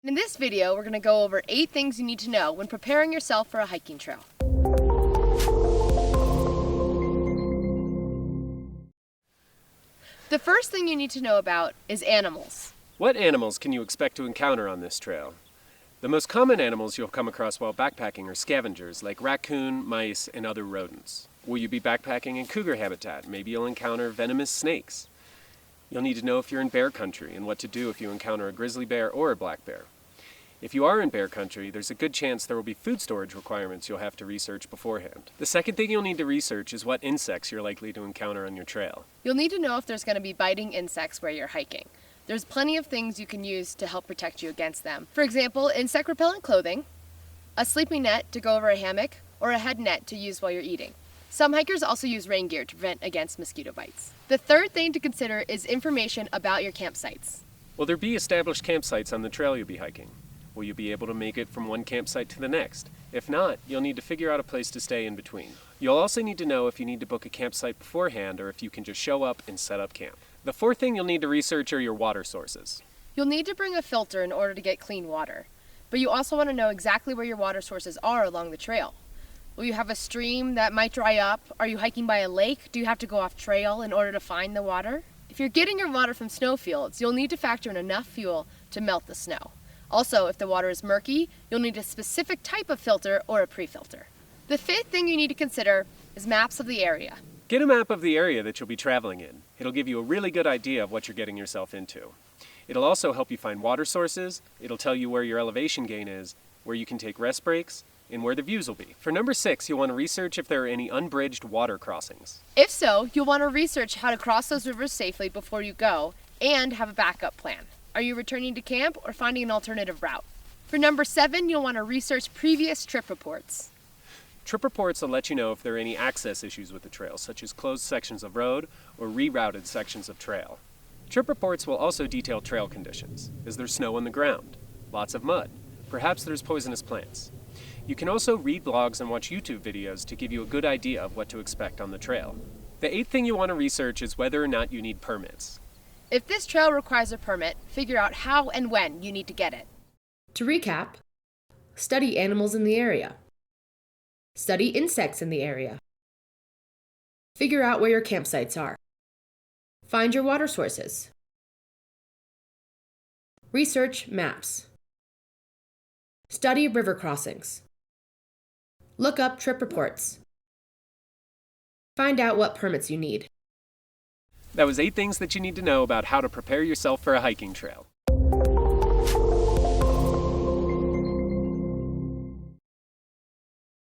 In this video, we're going to go over 8 things you need to know when preparing yourself for a hiking trail. The first thing you need to know about is animals. What animals can you expect to encounter on this trail? The most common animals you'll come across while backpacking are scavengers like raccoon, mice, and other rodents. Will you be backpacking in cougar habitat? Maybe you'll encounter venomous snakes. You'll need to know if you're in bear country and what to do if you encounter a grizzly bear or a black bear. If you are in bear country, there's a good chance there will be food storage requirements you'll have to research beforehand. The second thing you'll need to research is what insects you're likely to encounter on your trail. You'll need to know if there's going to be biting insects where you're hiking. There's plenty of things you can use to help protect you against them. For example, insect repellent clothing, a sleeping net to go over a hammock, or a head net to use while you're eating. Some hikers also use rain gear to prevent against mosquito bites. The third thing to consider is information about your campsites. Will there be established campsites on the trail you'll be hiking? Will you be able to make it from one campsite to the next? If not, you'll need to figure out a place to stay in between. You'll also need to know if you need to book a campsite beforehand or if you can just show up and set up camp. The fourth thing you'll need to research are your water sources. You'll need to bring a filter in order to get clean water, but you also want to know exactly where your water sources are along the trail. Will you have a stream that might dry up? Are you hiking by a lake? Do you have to go off trail in order to find the water? If you're getting your water from snowfields, you'll need to factor in enough fuel to melt the snow. Also, if the water is murky, you'll need a specific type of filter or a pre-filter. The fifth thing you need to consider is maps of the area. Get a map of the area that you'll be traveling in. It'll give you a really good idea of what you're getting yourself into. It'll also help you find water sources, it'll tell you where your elevation gain is, where you can take rest breaks, and where the views will be. For number 6, you'll want to research if there are any unbridged water crossings. If so, you'll want to research how to cross those rivers safely before you go and have a backup plan. Are you returning to camp or finding an alternative route? For number 7, you'll want to research previous trip reports. Trip reports will let you know if there are any access issues with the trail, such as closed sections of road or rerouted sections of trail. Trip reports will also detail trail conditions. Is there snow on the ground? Lots of mud? Perhaps there's poisonous plants. You can also read blogs and watch YouTube videos to give you a good idea of what to expect on the trail. The 8th thing you want to research is whether or not you need permits. If this trail requires a permit, figure out how and when you need to get it. To recap, study animals in the area. Study insects in the area. Figure out where your campsites are. Find your water sources. Research maps. Study river crossings. Look up trip reports. Find out what permits you need. That was 8 things that you need to know about how to prepare yourself for a hiking trail.